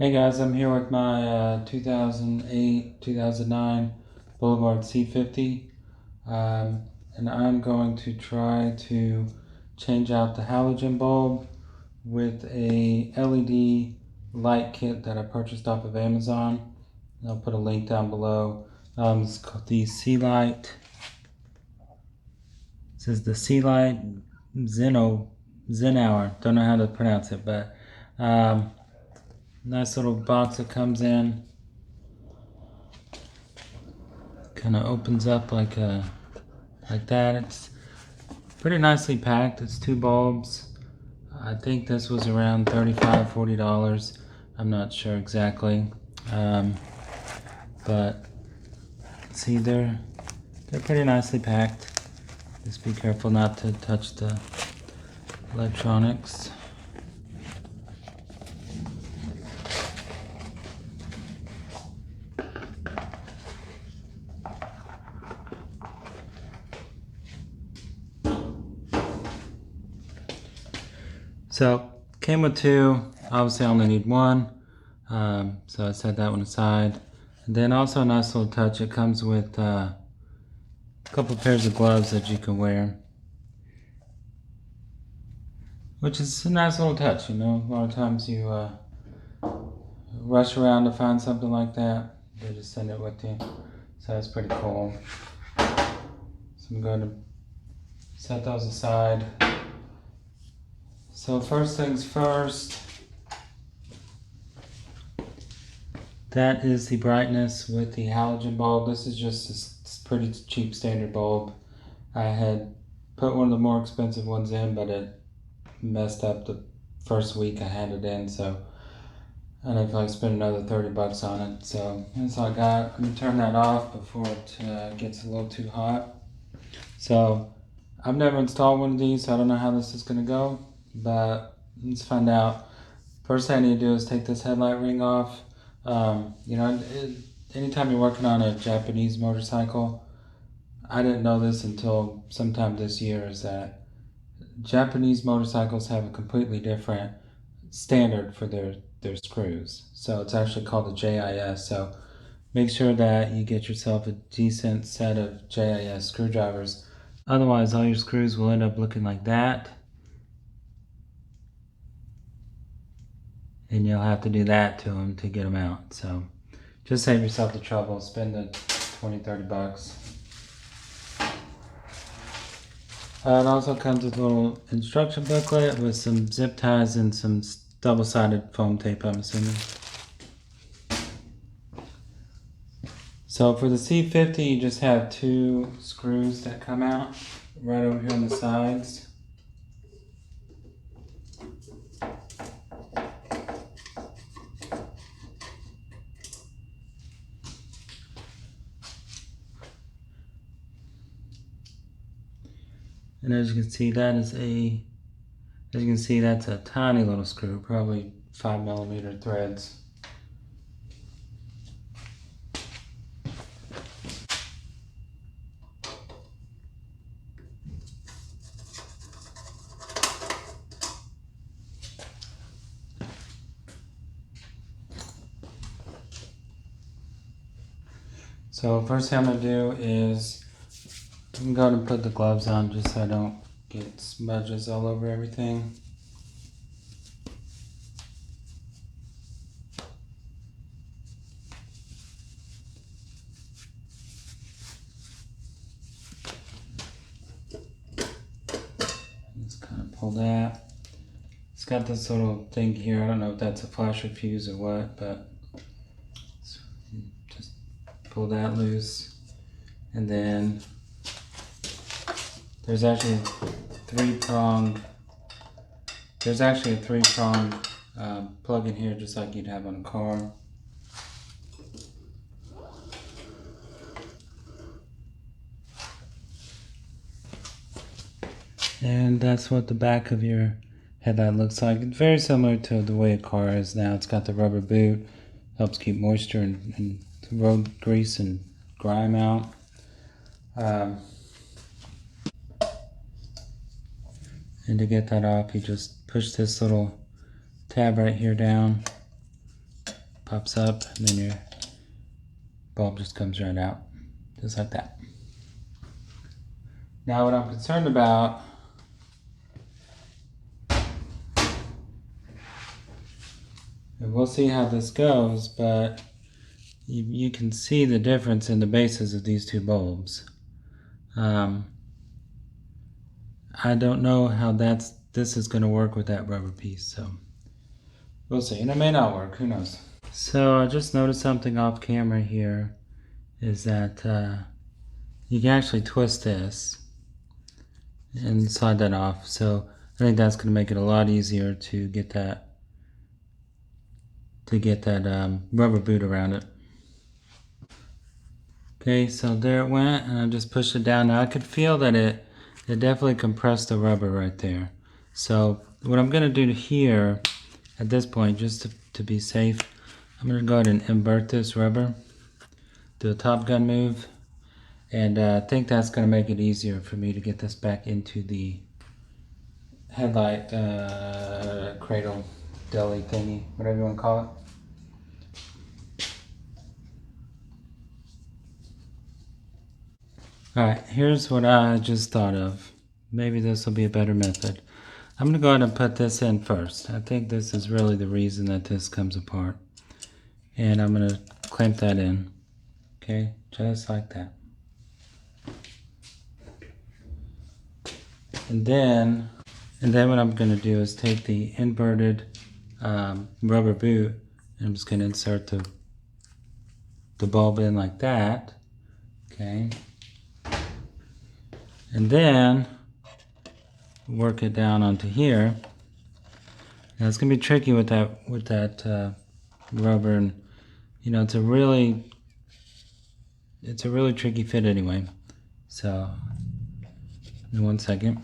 Hey guys, I'm here with my 2008-2009 Boulevard C50, and I'm going to try to change out the halogen bulb with a LED light kit that I purchased off of Amazon. I'll put a link down below. It's called the Sealight. It says the Sealight Xenower. Don't know how to pronounce it, but nice little box it comes in. Kind of opens up like that. It's pretty nicely packed. It's 2 bulbs. I think this was around $35–40. I'm not sure exactly, but see, they're pretty nicely packed. Just be careful not to touch the electronics. So came with 2. Obviously I only need 1, so I set that one aside. And then also a nice little touch, it comes with a couple pairs of gloves that you can wear, which is a nice little touch. You know, a lot of times you rush around to find something like that, they just send it with you, so that's pretty cool. So I'm going to set those aside. So first things first, that is the brightness with the halogen bulb. This is just a pretty cheap standard bulb. I had put one of the more expensive ones in, but it messed up the first week I had it in, so I don't feel like spending another $30 on it. So that's all I got. I'm gonna turn that off before it gets a little too hot. So I've never installed one of these, so I don't know how this is gonna go, but let's find out. First thing I need to do is take this headlight ring off. Anytime you're working on a Japanese motorcycle, I didn't know this until sometime this year, is that Japanese motorcycles have a completely different standard for their screws. So it's actually called a JIS. So make sure that you get yourself a decent set of JIS screwdrivers. Otherwise, all your screws will end up looking like that, and you'll have to do that to them to get them out. So just save yourself the trouble, spend the $20–30. It also comes with a little instruction booklet with some zip ties and some double-sided foam tape, I'm assuming. So for the C50, you just have 2 screws that come out right over here on the sides. And as you can see, that's a tiny little screw, probably 5mm threads. So first thing I'm gonna do is I'm going to put the gloves on just so I don't get smudges all over everything. Just kind of pull that. It's got this little thing here. I don't know if that's a flasher fuse or what, but just pull that loose. And then there's actually a 3-pronged plug in here, just like you'd have on a car. And that's what the back of your headlight looks like. It's very similar to the way a car is now. It's got the rubber boot, helps keep moisture and road grease and grime out. And to get that off, you just push this little tab right here down, pops up, and then your bulb just comes right out, just like that. Now what I'm concerned about and we'll see how this goes, but you can see the difference in the bases of these two bulbs. I don't know how this is going to work with that rubber piece, so we'll see. And it may not work, who knows. So I just noticed something off camera here, is that you can actually twist this and slide that off. So I think that's going to make it a lot easier to get that rubber boot around it. Okay, so there it went, and I just pushed it down. Now I could feel that it definitely compressed the rubber right there. So what I'm going to do here at this point, just to be safe, I'm going to go ahead and invert this rubber, do a Top Gun move, and I think that's going to make it easier for me to get this back into the headlight cradle deli thingy, whatever you want to call it. Alright, here's what I just thought of. Maybe this will be a better method. I'm going to go ahead and put this in first. I think this is really the reason that this comes apart. And I'm going to clamp that in. Okay, just like that. And then what I'm going to do is take the inverted rubber boot, and I'm just going to insert the bulb in like that. Okay. And then work it down onto here. Now it's gonna be tricky with that rubber, and you know it's a really tricky fit anyway. So, in 1 second.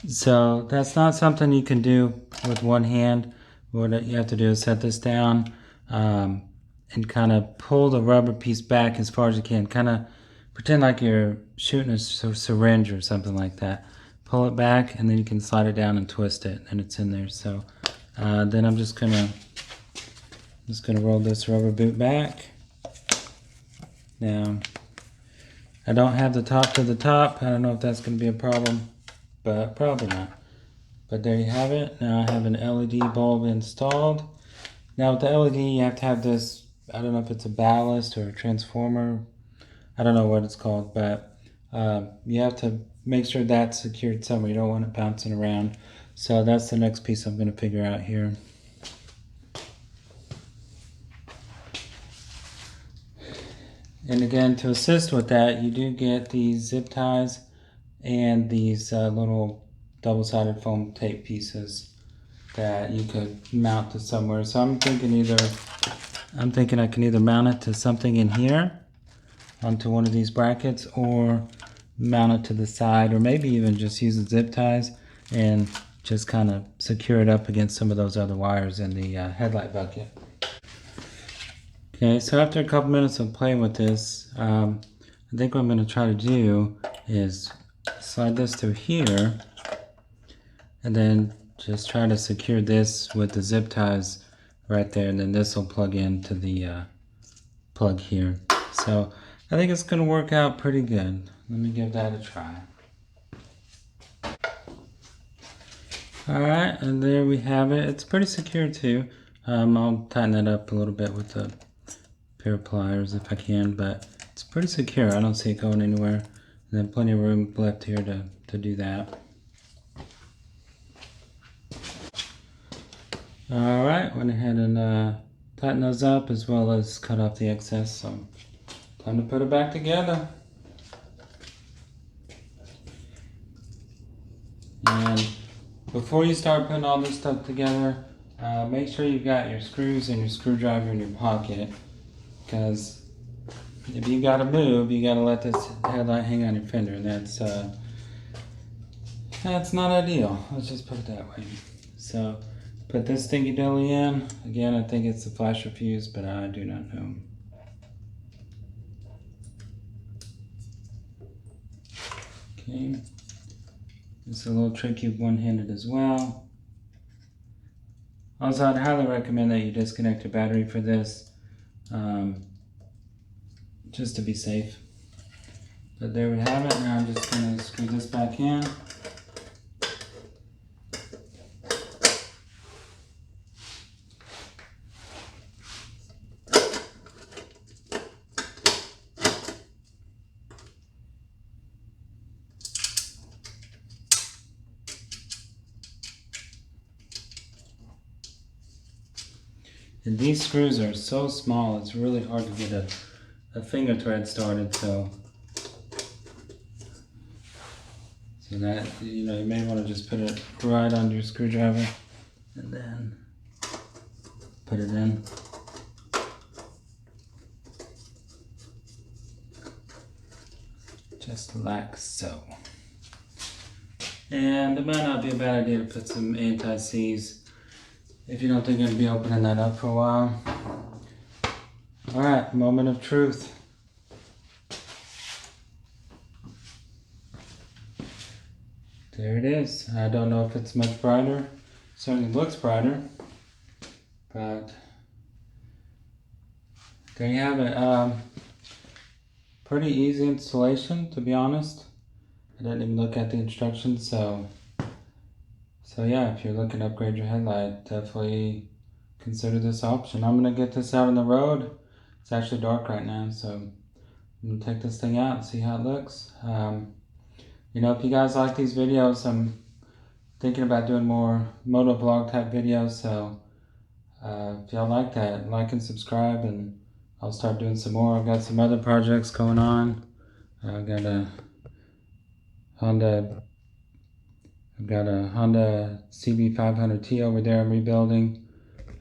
So that's not something you can do with one hand. What you have to do is set this down and kind of pull the rubber piece back as far as you can. Kind of pretend like you're shooting a syringe or something like that. Pull it back, and then you can slide it down and twist it, and it's in there. So then I'm just gonna roll this rubber boot back. Now I don't have the top to the top. I don't know if that's going to be a problem, but probably not. But there you have it. Now I have an LED bulb installed. Now with the LED, you have to have this, I don't know if it's a ballast or a transformer. I don't know what it's called, but you have to make sure that's secured somewhere. You don't want it bouncing around. So that's the next piece I'm going to figure out here. And again, to assist with that, you do get these zip ties and these little double-sided foam tape pieces that you could mount to somewhere. So I'm thinking I can either mount it to something in here onto one of these brackets, or mount it to the side, or maybe even just use the zip ties and just kind of secure it up against some of those other wires in the headlight bucket. Okay, so after a couple minutes of playing with this, I think what I'm going to try to do is slide this through here, and then just try to secure this with the zip ties right there, and then this will plug into the plug here. So I think it's going to work out pretty good. Let me give that a try. Alright, and there we have it. It's pretty secure too. I'll tighten it up a little bit with a pair of pliers if I can, but it's pretty secure. I don't see it going anywhere. And then plenty of room left here to do that. Alright, went ahead and tightened those up as well as cut off the excess. So time to put it back together. And before you start putting all this stuff together, make sure you've got your screws and your screwdriver in your pocket, because if you gotta move, you gotta let this headlight hang on your fender, and that's not ideal. Let's just put it that way. So Put this thingy dilly in. Again, I think it's the flasher fuse, but I do not know. Okay. It's a little tricky one-handed as well. Also, I'd highly recommend that you disconnect your battery for this, just to be safe. But there we have it. Now I'm just going to screw this back in. And these screws are so small, it's really hard to get a finger thread started, so that, you know, you may want to just put it right on your screwdriver and then put it in. Just like so. And it might not be a bad idea to put some anti-seize if you don't think you're going to be opening that up for a while. Alright, moment of truth. There it is. I don't know if it's much brighter. Certainly looks brighter. But there you have it. Pretty easy installation, to be honest. I didn't even look at the instructions, so yeah, if you're looking to upgrade your headlight, definitely consider this option. I'm going to get this out on the road. It's actually dark right now, so I'm going to take this thing out and see how it looks. You know, if you guys like these videos, I'm thinking about doing more moto vlog type videos, so if y'all like that, like and subscribe, and I'll start doing some more. I've got some other projects going on. I've got a Honda CB500T over there I'm rebuilding.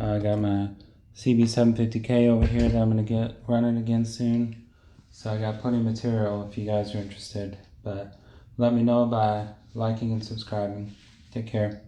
I got my CB750K over here that I'm going to get running again soon. So I got plenty of material if you guys are interested. But let me know by liking and subscribing. Take care.